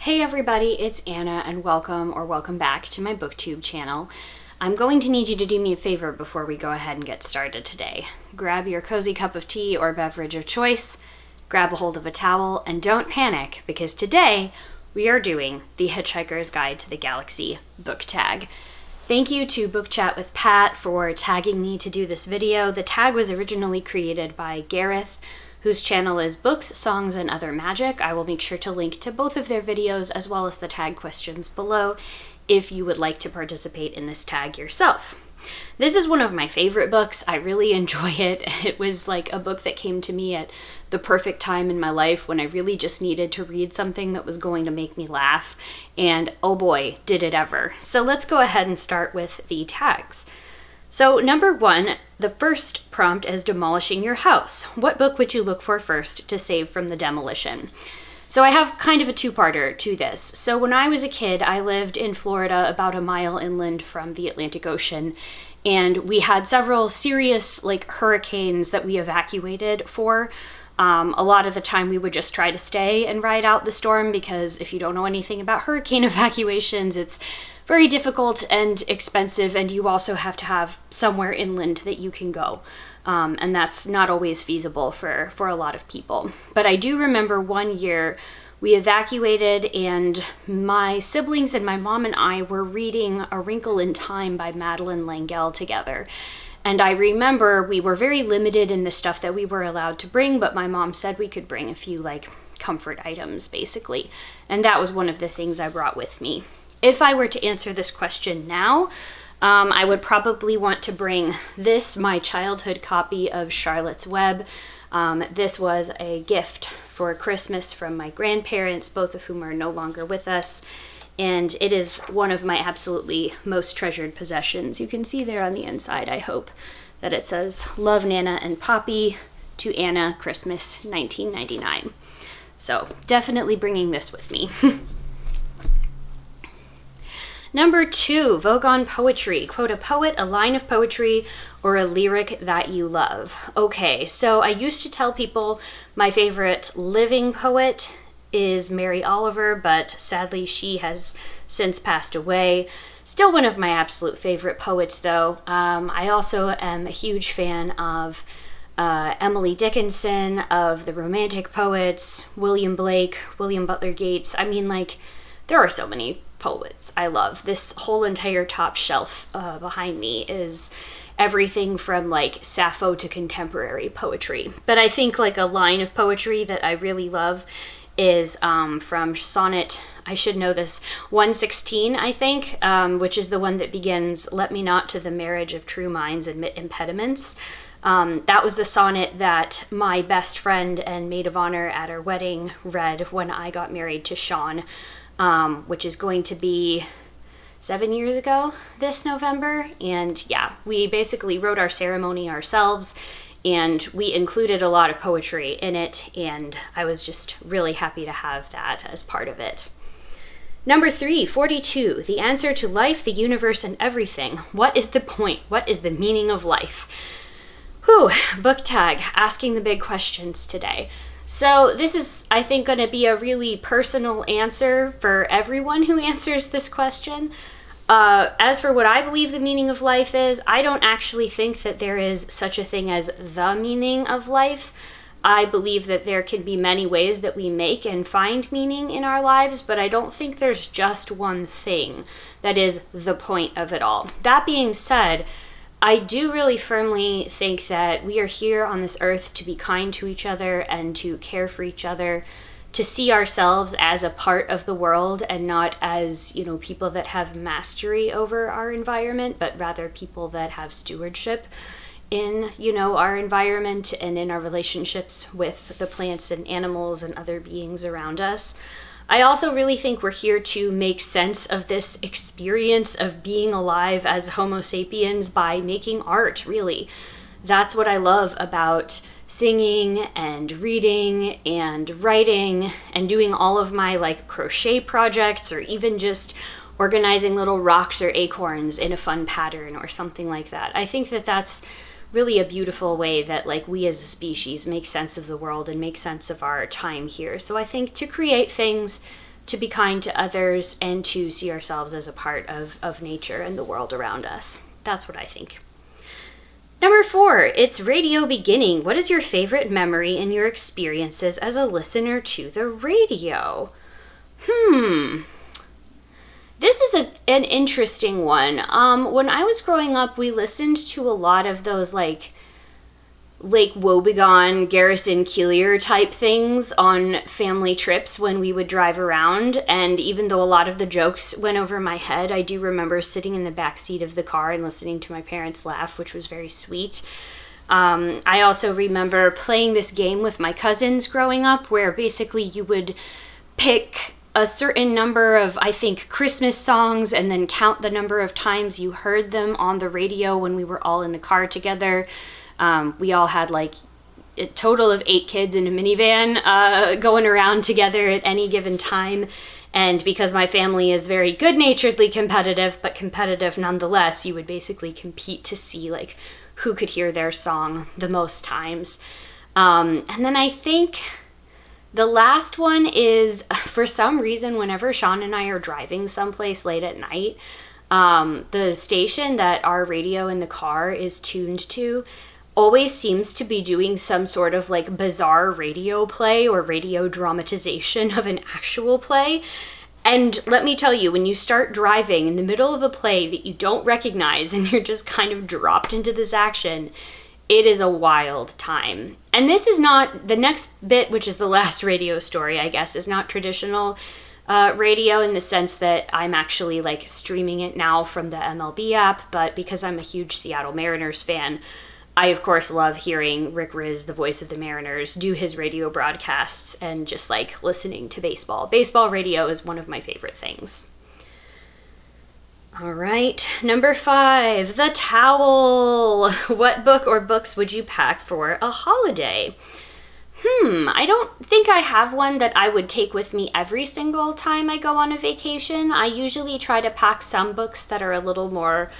Hey everybody, it's Anna and welcome back to my booktube channel. I'm going to need you to do me a favor before we go ahead and get started today. Grab your cozy cup of tea or beverage of choice, grab a hold of a towel, and don't panic because today we are doing the Hitchhiker's Guide to the Galaxy book tag. Thank you to Book Chat with Pat for tagging me to do this video. The tag was originally created by Gareth, whose channel is Books, Songs, and Other Magic. I will make sure to link to both of their videos as well as the tag questions below if you would like to participate in this tag yourself. This is one of my favorite books. I really enjoy it. It was like a book that came to me at the perfect time in my life when I really just needed to read something that was going to make me laugh, and oh boy, did it ever. So let's go ahead and start with the tags. So number 1, the first prompt is demolishing your house. What book would you look for first to save from the demolition? So I have kind of a two-parter to this. So when I was a kid, I lived in Florida about a mile inland from the Atlantic Ocean, and we had several serious hurricanes that we evacuated for. A lot of the time we would just try to stay and ride out the storm because if you don't know anything about hurricane evacuations, it's very difficult and expensive, and you also have to have somewhere inland that you can go. And that's not always feasible for a lot of people. But I do remember one year we evacuated and my siblings and my mom and I were reading A Wrinkle in Time by Madeleine L'Engle together. And I remember we were very limited in the stuff that we were allowed to bring, but my mom said we could bring a few comfort items basically. And that was one of the things I brought with me. If I were to answer this question now, I would probably want to bring this, my childhood copy of Charlotte's Web. This was a gift for Christmas from my grandparents, both of whom are no longer with us. And it is one of my absolutely most treasured possessions. You can see there on the inside, I hope, that it says, "Love Nana and Poppy to Anna, Christmas 1999. So definitely bringing this with me. Number 2, Vogon Poetry. Quote a poet, a line of poetry, or a lyric that you love. Okay, so I used to tell people my favorite living poet is Mary Oliver, but sadly she has since passed away. Still one of my absolute favorite poets though. I also am a huge fan of Emily Dickinson, of the Romantic poets, William Blake, William Butler Yeats. I mean, there are so many poets I love. This whole entire top shelf behind me is everything from Sappho to contemporary poetry. But I think a line of poetry that I really love is from Sonnet, I should know this, 116, I think, which is the one that begins, "Let me not to the marriage of true minds admit impediments." That was the sonnet that my best friend and maid of honor at our wedding read when I got married to Sean, which is going to be 7 years ago this November. And yeah, we basically wrote our ceremony ourselves, and we included a lot of poetry in it, and I was just really happy to have that as part of it. Number 3, 42, the answer to life, the universe, and everything. What is the point? What is the meaning of life? Whew, book tag, asking the big questions today. So this is, I think, going to be a really personal answer for everyone who answers this question. As for what I believe the meaning of life is, I don't actually think that there is such a thing as the meaning of life. I believe that there can be many ways that we make and find meaning in our lives, but I don't think there's just one thing that is the point of it all. That being said, I do really firmly think that we are here on this earth to be kind to each other and to care for each other, to see ourselves as a part of the world and not as, people that have mastery over our environment, but rather people that have stewardship in, our environment and in our relationships with the plants and animals and other beings around us. I also really think we're here to make sense of this experience of being alive as Homo sapiens by making art, really. That's what I love about singing and reading and writing and doing all of my crochet projects, or even just organizing little rocks or acorns in a fun pattern or something like that. I think that that's really a beautiful way that we as a species make sense of the world and make sense of our time here. So I think to create things to be kind to others, and to see ourselves as a part of nature and the world around us. That's what I think. Number 4, it's radio beginning. What is your favorite memory in your experiences as a listener to the radio? This is an interesting one. When I was growing up, we listened to a lot of those like Lake Wobegon, Garrison Keillor type things on family trips when we would drive around. And even though a lot of the jokes went over my head, I do remember sitting in the back seat of the car and listening to my parents laugh, which was very sweet. I also remember playing this game with my cousins growing up, where basically you would pick a certain number of, I think, Christmas songs and then count the number of times you heard them on the radio when we were all in the car together. We all had like a total of 8 kids in a minivan going around together at any given time. And because my family is very good-naturedly competitive, but competitive nonetheless, you would basically compete to see like who could hear their song the most times. And then I think the last one is, for some reason, whenever Sean and I are driving someplace late at night, the station that our radio in the car is tuned to always seems to be doing some sort of like bizarre radio play or radio dramatization of an actual play. And let me tell you, when you start driving in the middle of a play that you don't recognize and you're just kind of dropped into this action, it is a wild time. And this is not, the next bit, which is the last radio story, I guess, is not traditional radio in the sense that I'm actually like streaming it now from the MLB app, but because I'm a huge Seattle Mariners fan, I, of course, love hearing Rick Riz, the voice of the Mariners, do his radio broadcasts and just like listening to baseball. Baseball radio is one of my favorite things. All right, number 5, the towel. What book or books would you pack for a holiday? I don't think I have one that I would take with me every single time I go on a vacation. I usually try to pack some books that are a little more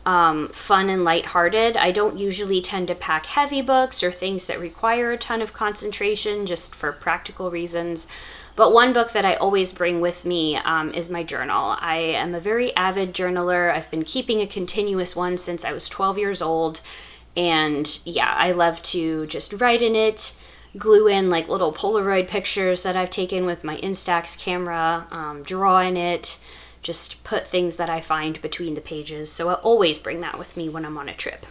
fun and lighthearted. I don't usually tend to pack heavy books or things that require a ton of concentration just for practical reasons. But one book that I always bring with me is my journal. I am a very avid journaler. I've been keeping a continuous one since I was 12 years old. And yeah, I love to just write in it, glue in like little Polaroid pictures that I've taken with my Instax camera, draw in it, just put things that I find between the pages. So I always bring that with me when I'm on a trip.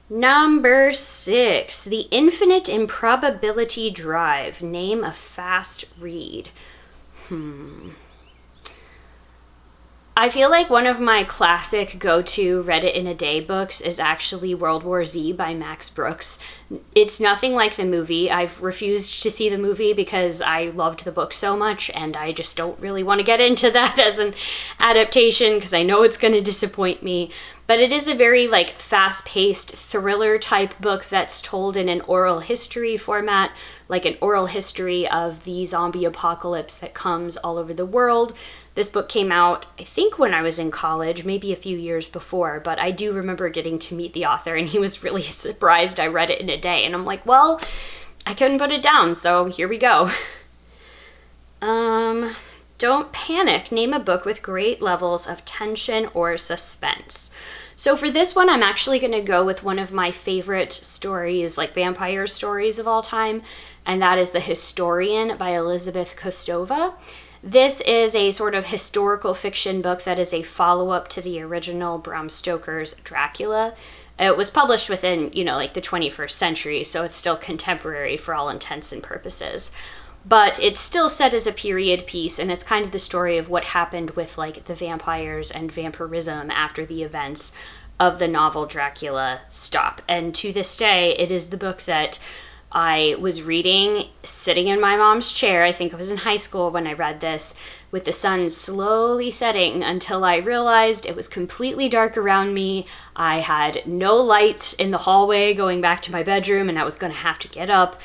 Number 6, the Infinite Improbability Drive. Name a fast read. I feel like one of my classic go-to read it in a day books is actually World War Z by Max Brooks. It's nothing like the movie. I've refused to see the movie because I loved the book so much, and I just don't really want to get into that as an adaptation because I know it's going to disappoint me. But it is a very like fast-paced thriller type book that's told in an oral history format, like an oral history of the zombie apocalypse that comes all over the world. This book came out, I think, when I was in college, maybe a few years before, but I do remember getting to meet the author, and he was really surprised I read it in a day. And I'm like, well, I couldn't put it down, so here we go. Don't panic. Name a book with great levels of tension or suspense. So for this one, I'm actually going to go with one of my favorite stories, like vampire stories of all time, and that is The Historian by Elizabeth Kostova. This is a sort of historical fiction book that is a follow-up to the original Bram Stoker's Dracula. It was published within, like the 21st century, so it's still contemporary for all intents and purposes. But it's still set as a period piece, and it's kind of the story of what happened with like the vampires and vampirism after the events of the novel Dracula stop. And to this day, it is the book that I was reading sitting in my mom's chair. I think I was in high school when I read this, with the sun slowly setting until I realized it was completely dark around me. I had no lights in the hallway going back to my bedroom, and I was going to have to get up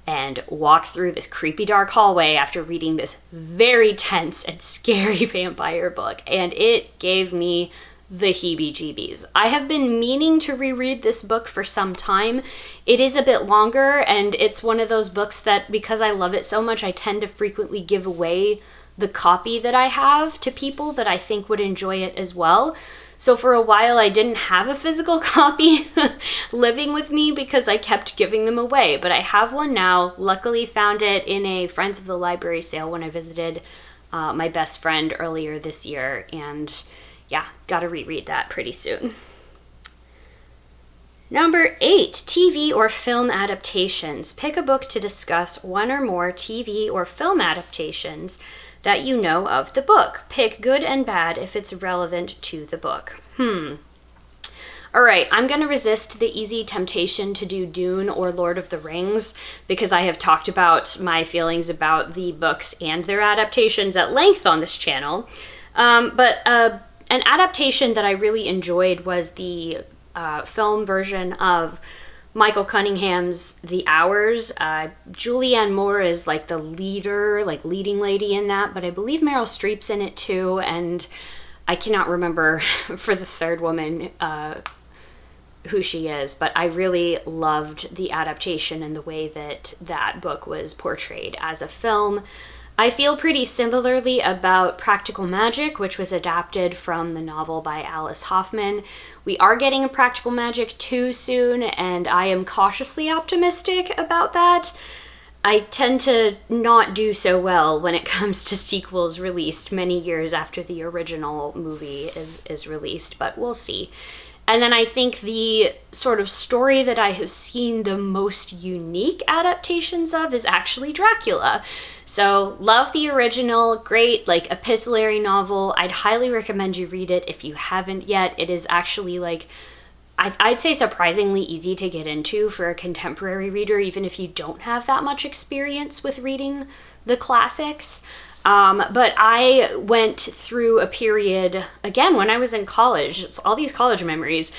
and walk through this creepy dark hallway after reading this very tense and scary vampire book. And it gave me the heebie-jeebies. I have been meaning to reread this book for some time. It is a bit longer, and it's one of those books that, because I love it so much, I tend to frequently give away the copy that I have to people that I think would enjoy it as well. So for a while I didn't have a physical copy living with me because I kept giving them away, but I have one now. Luckily found it in a Friends of the Library sale when I visited my best friend earlier this year, and yeah, gotta reread that pretty soon. Number 8, TV or film adaptations. Pick a book to discuss one or more TV or film adaptations that you know of the book. Pick good and bad if it's relevant to the book. All right, I'm going to resist the easy temptation to do Dune or Lord of the Rings because I have talked about my feelings about the books and their adaptations at length on this channel. But an adaptation that I really enjoyed was the film version of Michael Cunningham's The Hours. Julianne Moore is like the leading lady in that, but I believe Meryl Streep's in it too, and I cannot remember for the third woman who she is, but I really loved the adaptation and the way that that book was portrayed as a film. I feel pretty similarly about Practical Magic, which was adapted from the novel by Alice Hoffman. We are getting a Practical Magic 2 soon, and I am cautiously optimistic about that. I tend to not do so well when it comes to sequels released many years after the original movie is released, but we'll see. And then I think the sort of story that I have seen the most unique adaptations of is actually Dracula. So love the original, great like epistolary novel. I'd highly recommend you read it if you haven't yet. It is actually like, I'd say surprisingly easy to get into for a contemporary reader, even if you don't have that much experience with reading the classics. But I went through a period, again, when I was in college, it's all these college memories.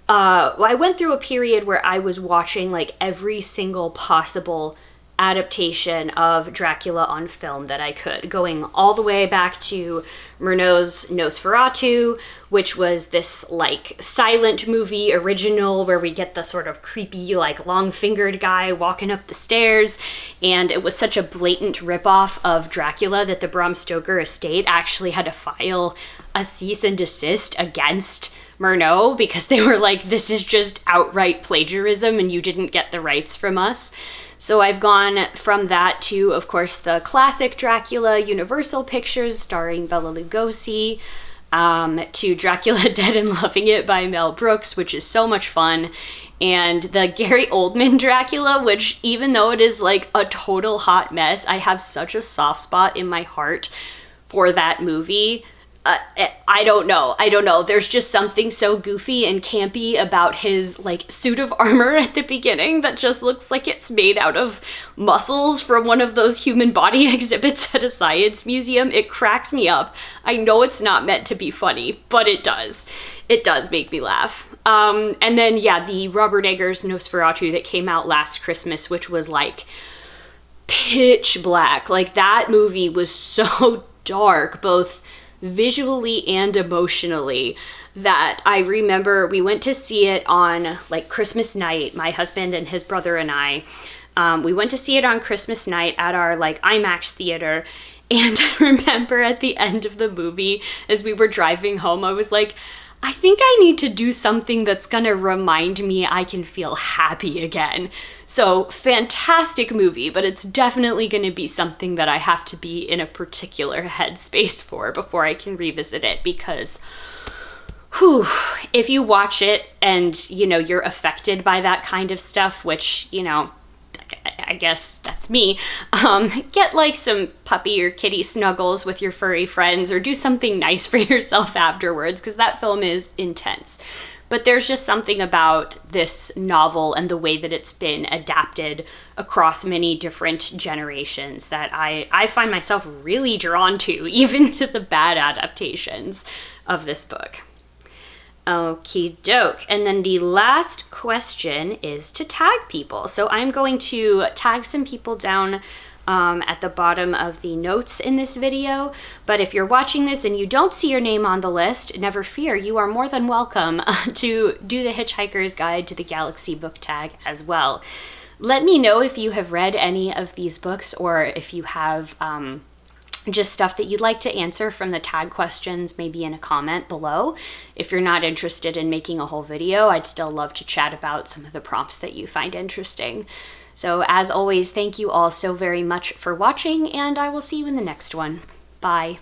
I went through a period where I was watching like every single possible adaptation of Dracula on film that I could, going all the way back to Murnau's Nosferatu, which was this like silent movie original where we get the sort of creepy like long-fingered guy walking up the stairs, and it was such a blatant ripoff of Dracula that the Bram Stoker estate actually had to file a cease and desist against Murnau because they were like, this is just outright plagiarism and you didn't get the rights from us. So I've gone from that to, of course, the classic Dracula Universal Pictures starring Bela Lugosi, to Dracula Dead and Loving It by Mel Brooks, which is so much fun, and the Gary Oldman Dracula, which even though it is like a total hot mess, I have such a soft spot in my heart for that movie. I don't know. There's just something so goofy and campy about his like suit of armor at the beginning that just looks like it's made out of muscles from one of those human body exhibits at a science museum. It cracks me up. I know it's not meant to be funny, but it does. It does make me laugh. And then, yeah, the Robert Eggers Nosferatu that came out last Christmas, which was like pitch black. Like that movie was so dark, both visually and emotionally, that I remember we went to see it on like Christmas night. My husband and his brother and I, we went to see it on Christmas night at our like IMAX theater. And I remember at the end of the movie, as we were driving home, I was like, I think I need to do something that's gonna remind me I can feel happy again. So fantastic movie, but it's definitely gonna be something that I have to be in a particular headspace for before I can revisit it, because if you watch it and, you know, you're affected by that kind of stuff, which, you know, I guess that's me, get like some puppy or kitty snuggles with your furry friends or do something nice for yourself afterwards, because that film is intense. But there's just something about this novel and the way that it's been adapted across many different generations that I find myself really drawn to, even to the bad adaptations of this book. Okie doke. And then the last question is to tag people. So I'm going to tag some people down at the bottom of the notes in this video. But if you're watching this and you don't see your name on the list, never fear, you are more than welcome to do the Hitchhiker's Guide to the Galaxy book tag as well. Let me know if you have read any of these books, or if you have just stuff that you'd like to answer from the tag questions, maybe in a comment below. If you're not interested in making a whole video, I'd still love to chat about some of the prompts that you find interesting. So as always, thank you all so very much for watching, and I will see you in the next one. Bye.